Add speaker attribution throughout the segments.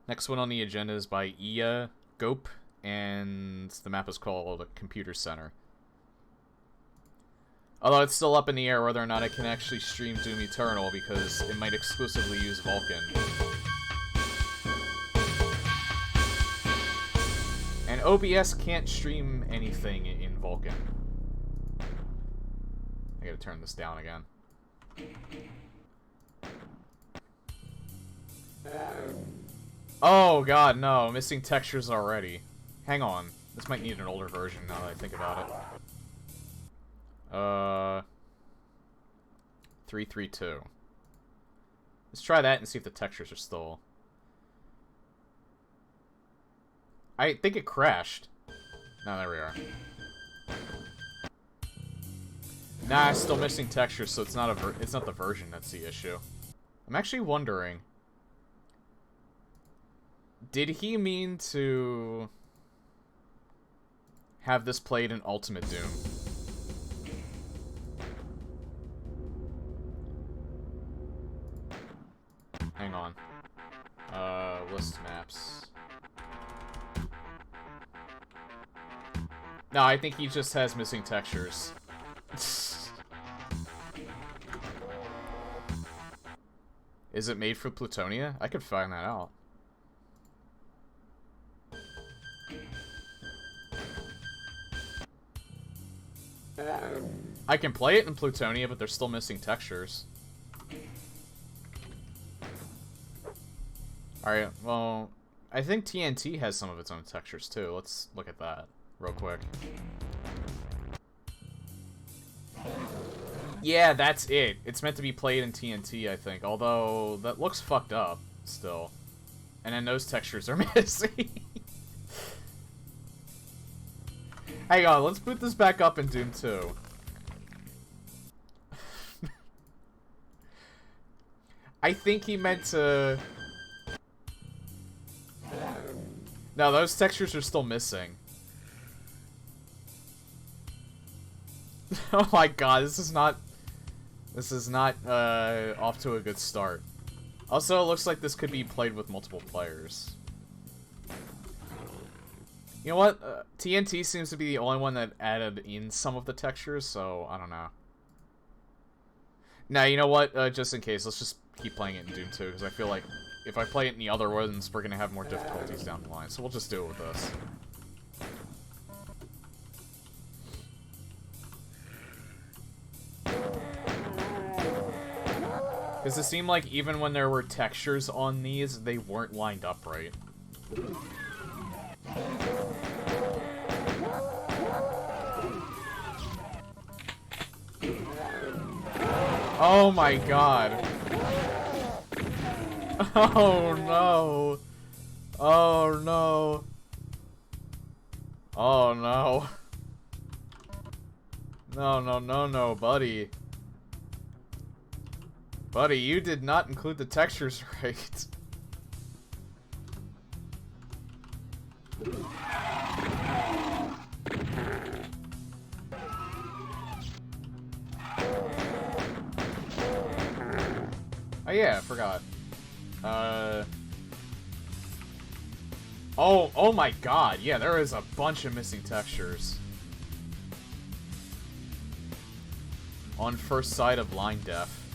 Speaker 1: Next one on the agenda is by iyagoep, and the map is called Computer Center. Although it's still up in the air whether or not I can actually stream Doom Eternal, because it might exclusively use Vulkan. And OBS can't stream anything in Vulkan. I gotta turn this down again. Oh god, no. Missing textures already. Hang on. This might need an older version now that I think about it. 332. Let's try that and see if the textures are still... I think it crashed. No, there we are. Nah, it's still missing textures, so it's not the version that's the issue. I'm actually wondering, did he mean to have this played in Ultimate Doom? Hang on. List maps. No, I think he just has missing textures. Is it made for Plutonia? I could find that out. I can play it in Plutonia, but they're still missing textures. Alright, well, I think TNT has some of its own textures too. Let's look at that real quick. Yeah, that's it. It's meant to be played in TNT, I think. Although, that looks fucked up, still. And then those textures are missing. Hang on, let's boot this back up in Doom 2. I think he meant to... No, those textures are still missing. Oh my god, this is not off to a good start. Also, it looks like this could be played with multiple players. You know what? TNT seems to be the only one that added in some of the textures, so I don't know. Nah, you know what? Just in case, let's just keep playing it in Doom 2, because I feel like if I play it in the other ones, we're gonna have more difficulties down the line, so we'll just do it with this. Because it seemed like even when there were textures on these, they weren't lined up right. Oh my god. Oh no. Oh no. Oh no. No, no, no, no, buddy. Buddy, you did not include the textures right. Oh yeah, I forgot. Oh my god, yeah, there is a bunch of missing textures. On first sight of line def.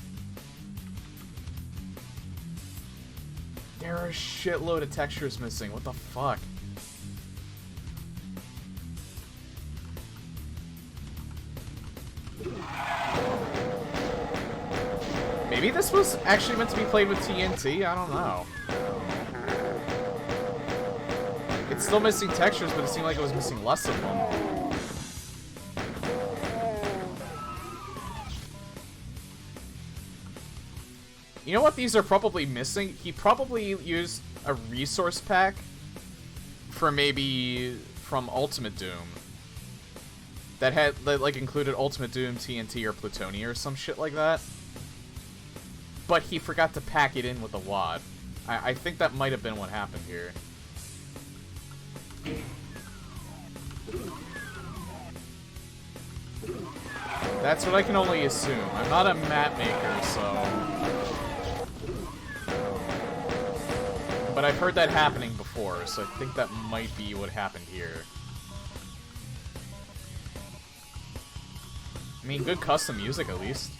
Speaker 1: There are a shitload of textures missing, what the fuck? Maybe this was actually meant to be played with TNT? I don't know. It's still missing textures, but it seemed like it was missing less of them. You know what these are probably missing? He probably used a resource pack for maybe from Ultimate Doom. That like included Ultimate Doom, TNT, or Plutonia or some shit like that. But he forgot to pack it in with a WAD. I think that might have been what happened here. That's what I can only assume. I'm not a map maker, so... But I've heard that happening before, so I think that might be what happened here. I mean, good custom music at least.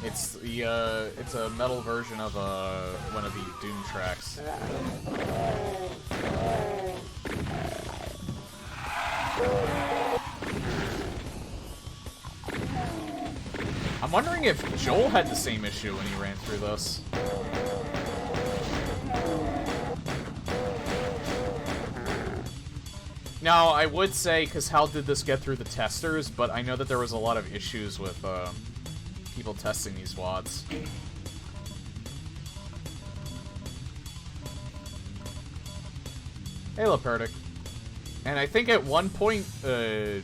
Speaker 1: It's the it's a metal version of one of the Doom tracks. I'm wondering if Joel had the same issue when he ran through this. Now, I would say, because how did this get through the testers, but I know that there was a lot of issues with people testing these WADs. Hey, Lepertic. And I think at one point, at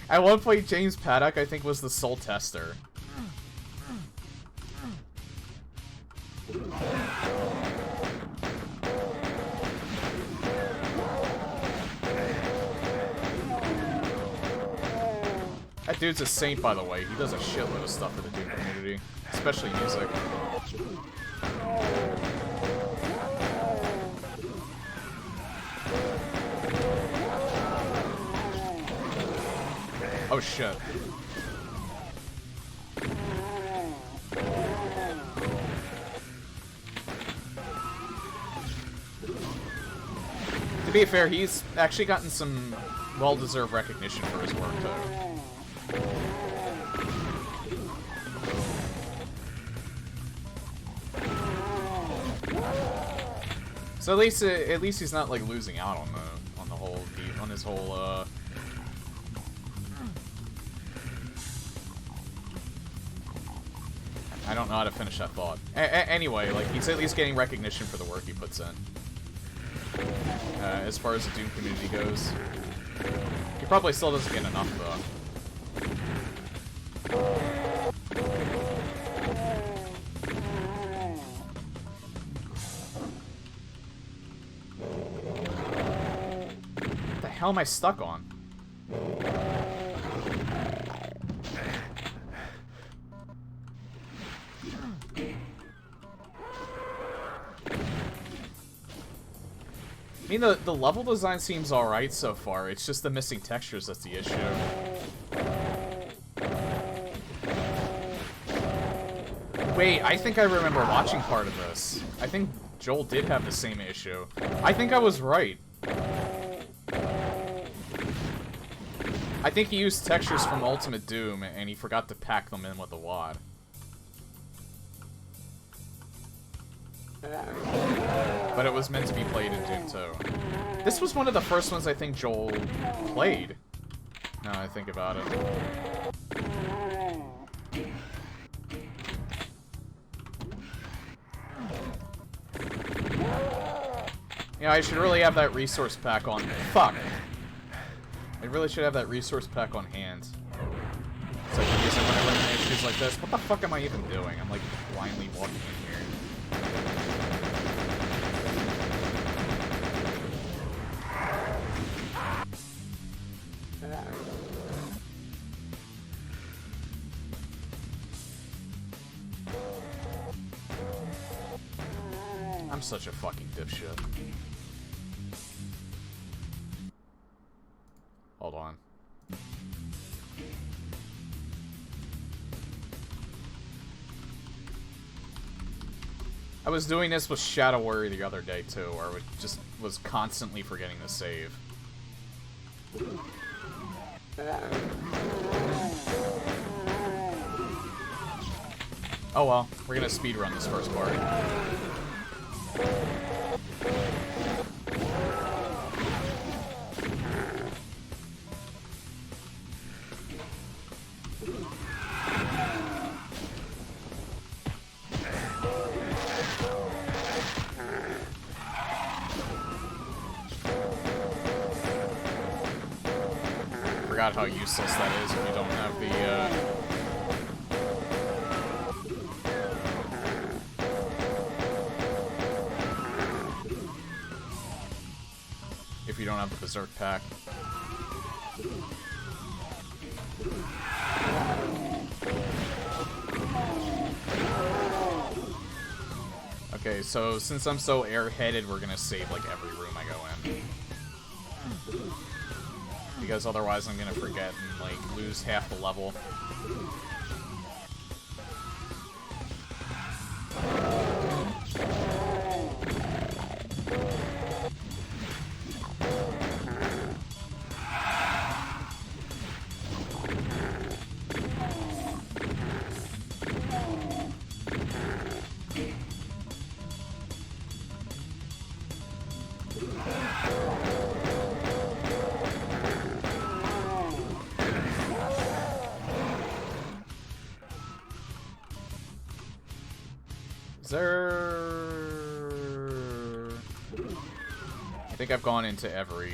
Speaker 1: one point, James Paddock, I think, was the sole tester. That dude's a saint, by the way. He does a shitload of stuff for the Doom community, especially music. Oh shit. To be fair, he's actually gotten some well-deserved recognition for his work, too. So at least he's not like losing out on the whole on his whole I don't know how to finish that thought. Anyway, like, he's at least getting recognition for the work he puts in. As far as the Doom community goes. He probably still doesn't get enough, though. What the hell am I stuck on? I mean, the level design seems alright so far, it's just the missing textures that's the issue. Wait, I think I remember watching part of this. I think Joel did have the same issue. I think I was right. I think he used textures from Ultimate Doom, and he forgot to pack them in with the WAD. But it was meant to be played in Doom 2. This was one of the first ones I think Joel played. Now I think about it. Yeah, I should really have that resource pack on. Fuck! I really should have that resource pack on hand. So I can use it when I run into issues like this. What the fuck am I even doing? I'm like blindly walking in here. I'm such a fucking dipshit. Hold on. I was doing this with Shadow Warrior the other day too, where I just was constantly forgetting to save. Oh well, we're gonna speedrun this first part. Forgot how useless that is if you don't have the, if you don't have the Berserk pack. Okay, so since I'm so airheaded, we're gonna save, like, every room I go in. Because otherwise I'm gonna forget and, like, lose half the level. Is there... I think I've gone into every...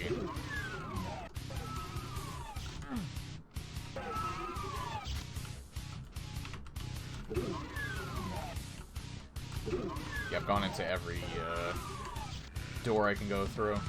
Speaker 1: Yeah, I've gone into every door I can go through.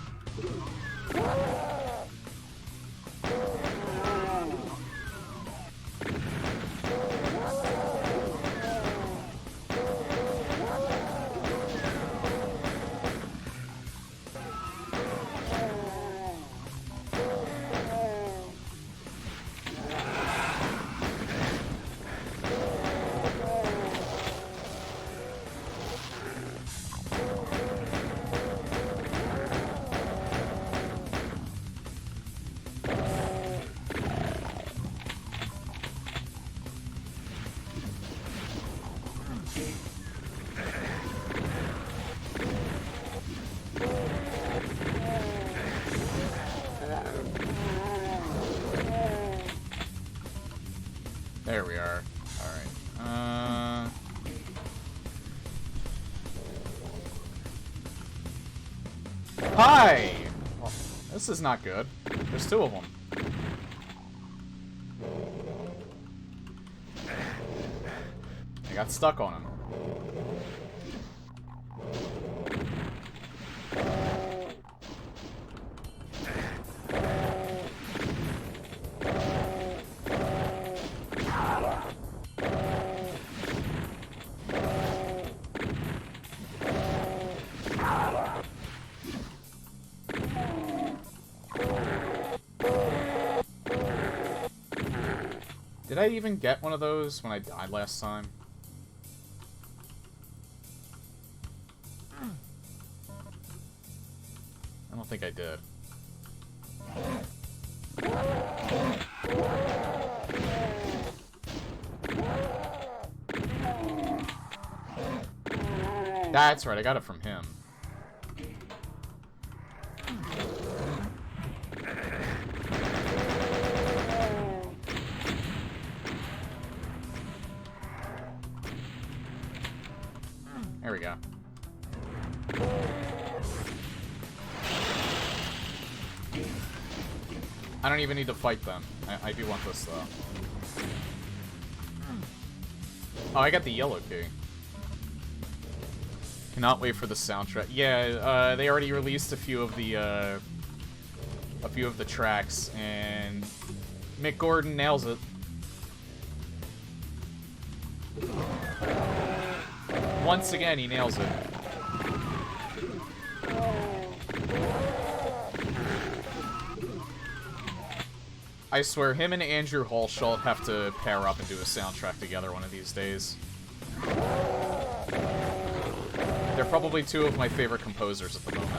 Speaker 1: There we are. Alright. Hi! Well, this is not good. There's two of them. I got stuck on him. Did I even get one of those when I died last time? I don't think I did. That's right, I got it from him. There we go. I don't even need to fight them. I do want this, though. Oh, I got the yellow key. Cannot wait for the soundtrack. Yeah, they already released a few of the tracks, and Mick Gordon nails it. Once again, he nails it. I swear, him and Andrew Hulshult have to pair up and do a soundtrack together one of these days. They're probably two of my favorite composers at the moment.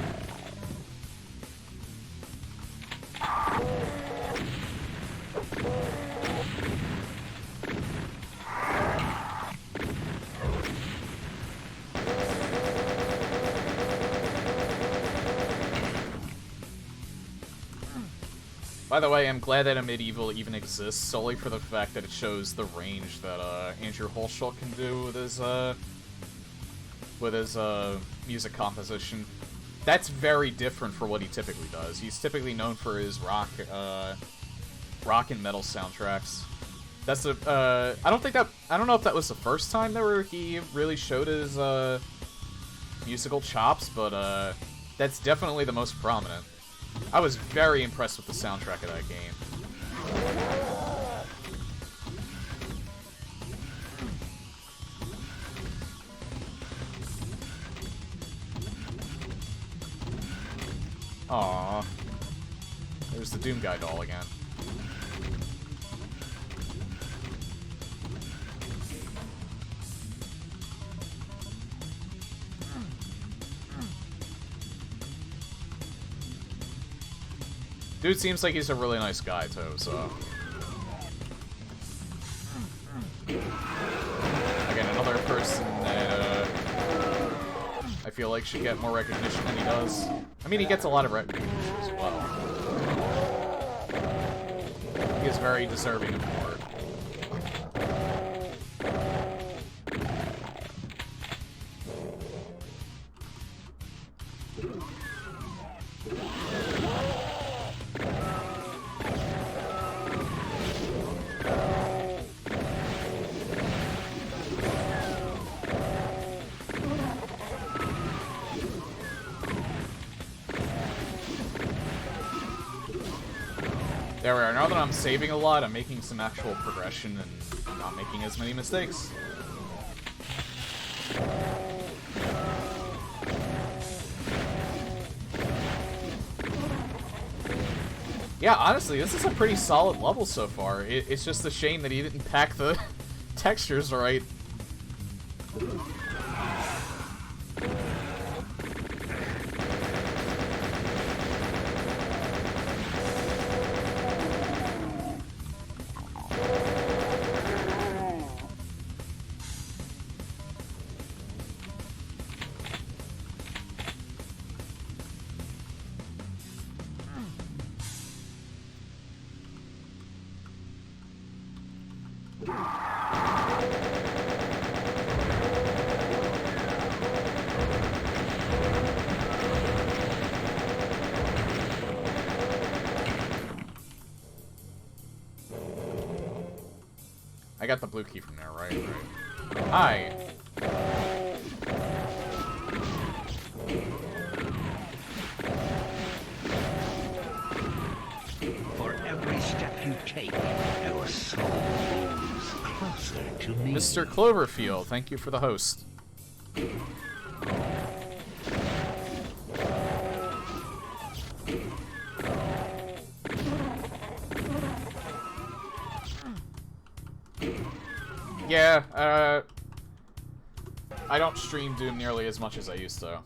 Speaker 1: By the way, I'm glad that a Medieval even exists, solely for the fact that it shows the range that Andrew Hulshult can do with his music composition. That's very different for what he typically does. He's typically known for his rock and metal soundtracks. That's the I don't know if that was the first time that he really showed his musical chops, but that's definitely the most prominent. I was very impressed with the soundtrack of that game. Aww. There's the Doom Guy doll again. Dude seems like he's a really nice guy, too, so... Again, another person that, I feel like should get more recognition than he does. I mean, he gets a lot of recognition as well. He is very deserving of more. There we are. Now that I'm saving a lot, I'm making some actual progression and not making as many mistakes. Yeah, honestly, this is a pretty solid level so far. It's just a shame that he didn't pack the textures right. I got the blue key from there, right? Hi.
Speaker 2: For every step you take, your soul moves closer to me.
Speaker 1: Mr. Cloverfield, thank you for the host. Yeah, I don't stream Doom nearly as much as I used to.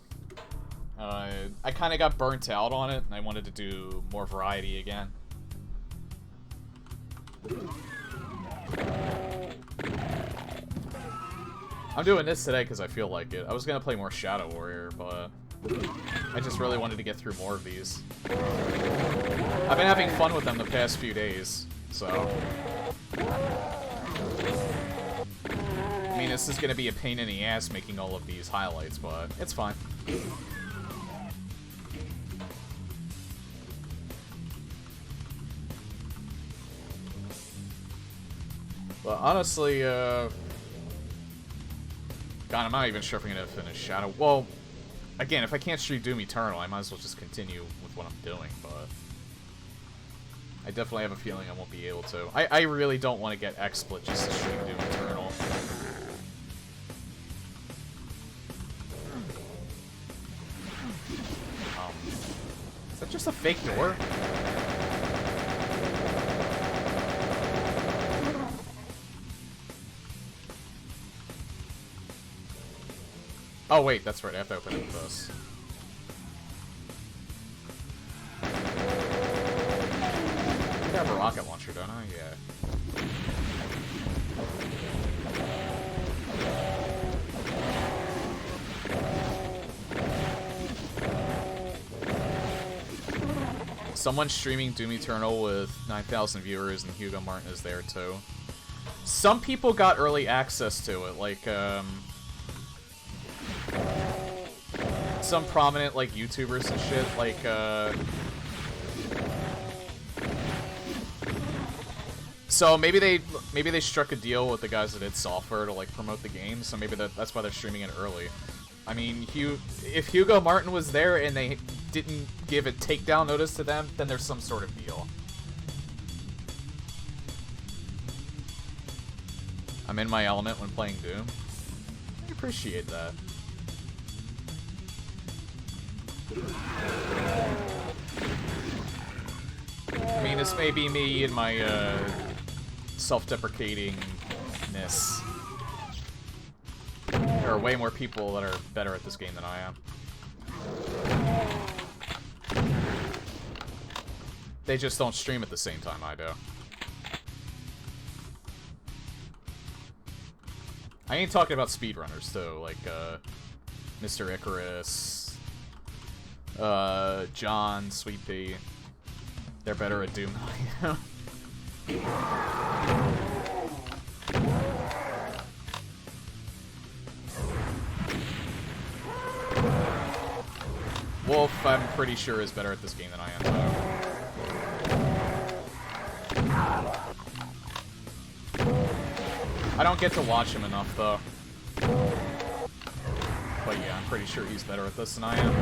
Speaker 1: I kind of got burnt out on it, and I wanted to do more variety again. I'm doing this today because I feel like it. I was going to play more Shadow Warrior, but I just really wanted to get through more of these. I've been having fun with them the past few days, so... I mean, this is going to be a pain in the ass making all of these highlights, but it's fine. But honestly, God, I'm not even sure if I'm going to finish Shadow. Well, again, if I can't stream Doom Eternal, I might as well just continue with what I'm doing, but... I definitely have a feeling I won't be able to. I really don't want to get XSplit just to stream Doom Eternal. Is that just a fake door? Oh wait, that's right, I have to open it with this. I have a rocket launcher, don't I? Yeah. Someone streaming Doom Eternal with 9,000 viewers, and Hugo Martin is there too. Some people got early access to it, like, some prominent, like, YouTubers and shit, like, so maybe they struck a deal with the guys that did software to, like, promote the game, so maybe that's why they're streaming it early. I mean, if Hugo Martin was there and they didn't give a takedown notice to them, then there's some sort of deal. I'm in my element when playing Doom. I appreciate that. this may be me and my, self-deprecatingness. There are way more people that are better at this game than I am. They just don't stream at the same time I do. I ain't talking about speedrunners, though, like, Mr. Icarus, John, Sweet Pea. They're better at Doom than I am. Wolf, I'm pretty sure, is better at this game than I am, though. I don't get to watch him enough, though. But yeah, I'm pretty sure he's better at this than I am.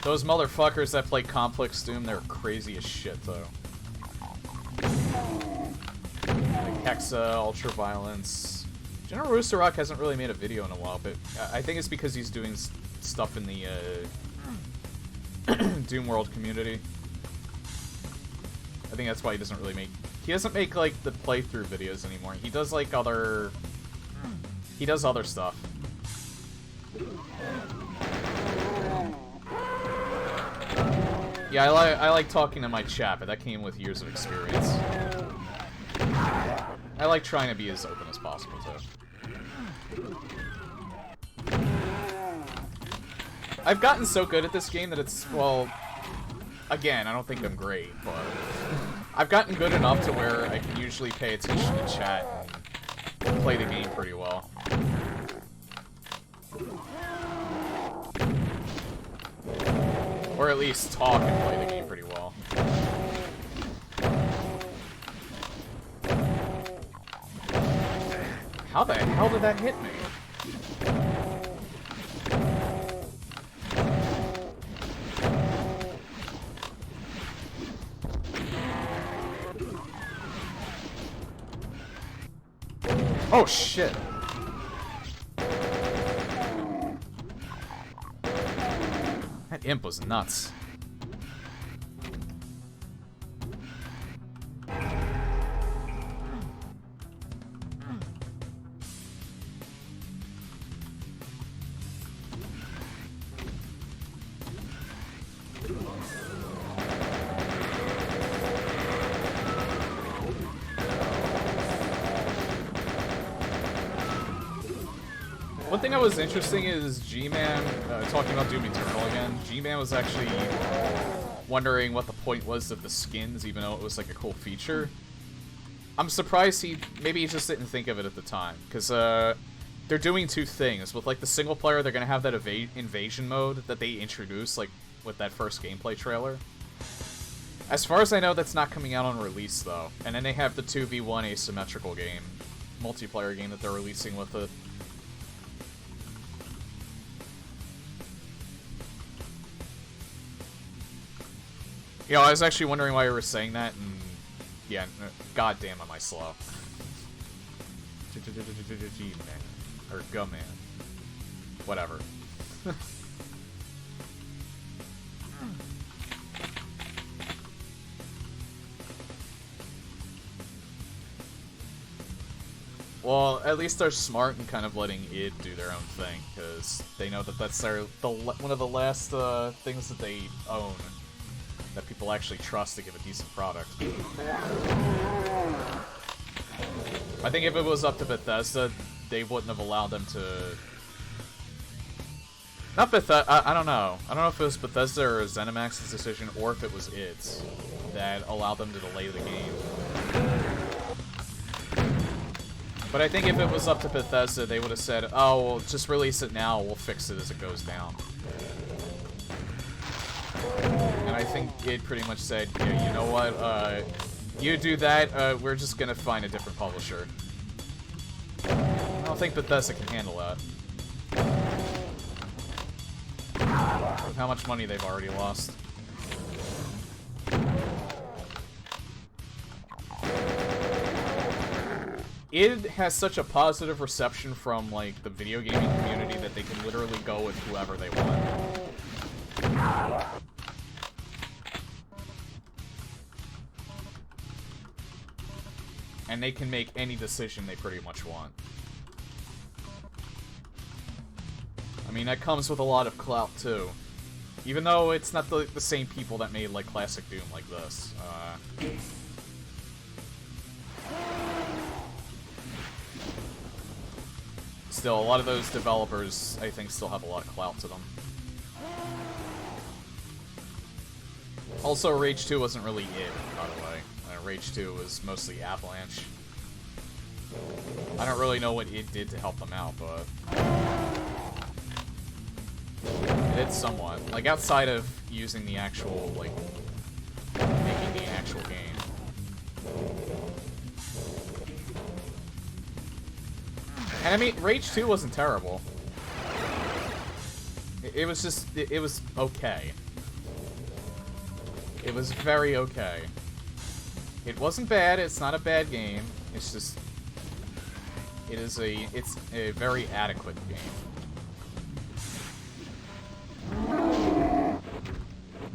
Speaker 1: Those motherfuckers that play Complex Doom, they're crazy as shit, though. Like Hexa, Ultraviolence. General Rooster Rock hasn't really made a video in a while, but I think it's because he's doing stuff in the Doom World community. I think that's why he doesn't really make... He doesn't make, like, the playthrough videos anymore. He does, like, other... He does other stuff. Yeah, I like talking to my chat, but that came with years of experience. I like trying to be as open as possible, too. I've gotten so good at this game that it's, well... Again, I don't think I'm great, but... I've gotten good enough to where I can usually pay attention to chat and play the game pretty well. Or at least talk and play the game pretty well. How the hell did that hit me? Oh shit! That imp was nuts. One thing that was interesting is G-Man, talking about Doom Eternal again, G-Man was actually wondering what the point was of the skins, even though it was like a cool feature. I'm surprised maybe he just didn't think of it at the time, because they're doing two things. With like the single player, they're going to have that invasion mode that they introduced, like with that first gameplay trailer. As far as I know, that's not coming out on release, though. And then they have the 2v1 asymmetrical game, multiplayer game that they're releasing with it. You know, I was actually wondering why you were saying that, and yeah, goddamn am I slow. G-Man. Or Go-Man. Whatever. Well, at least they're smart and kind of letting id do their own thing, because they know that that's one of the last things that they own that people actually trust to give a decent product. I think if it was up to Bethesda, they wouldn't have allowed them to... Not Bethesda, I don't know. I don't know if it was Bethesda or ZeniMax's decision, or if it was id that allowed them to delay the game. But I think if it was up to Bethesda, they would have said, oh, well, just release it now, we'll fix it as it goes down. And I think it pretty much said, yeah, you know what, you do that, we're just gonna find a different publisher. I don't think Bethesda can handle that. With how much money they've already lost. It has such a positive reception from, like, the video gaming community they can literally go with whoever they want. And they can make any decision they pretty much want. I mean, that comes with a lot of clout, too. Even though it's not the same people that made, like, classic Doom like this. Still, a lot of those developers, I think, still have a lot of clout to them. Also, Rage 2 wasn't really it, by the way. Rage 2 was mostly Avalanche. I don't really know what it did to help them out, but... it did somewhat. Like, outside of using the actual, like... making the actual game. And I mean, Rage 2 wasn't terrible. It was just... it was okay. It was very okay. It wasn't bad, it's not a bad game, it's just... it's a very adequate game.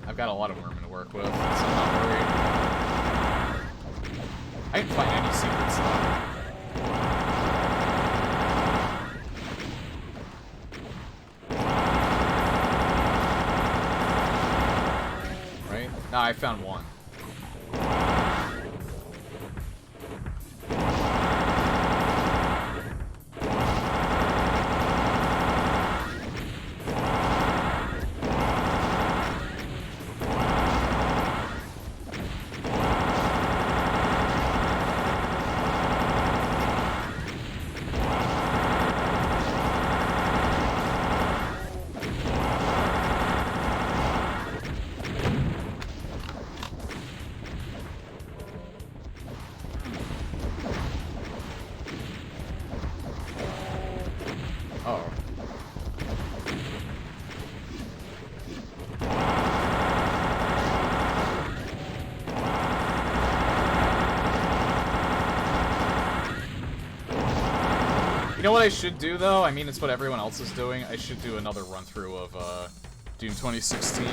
Speaker 1: I've got a lot of vermin to work with, so I'm not worried. I didn't find any secrets though. Right? No, I found one. You know what I should do, though? I mean, it's what everyone else is doing. I should do another run-through of, Doom 2016.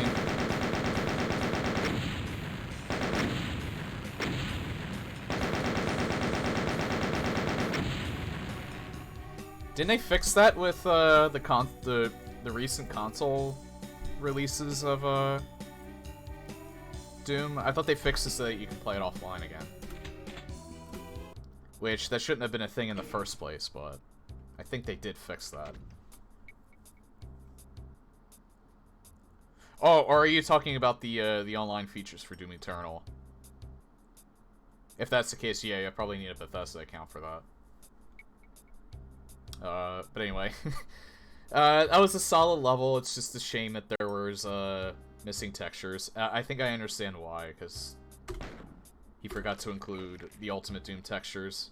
Speaker 1: Didn't they fix that with, the recent console releases of, Doom? I thought they fixed it so that you can play it offline again. Which, that shouldn't have been a thing in the first place, but... I think they did fix that. Oh, or are you talking about the online features for Doom Eternal? If that's the case, yeah, you probably need a Bethesda account for that. But anyway. That was a solid level, it's just a shame that there was, missing textures. I think I understand why, because he forgot to include the Ultimate Doom textures.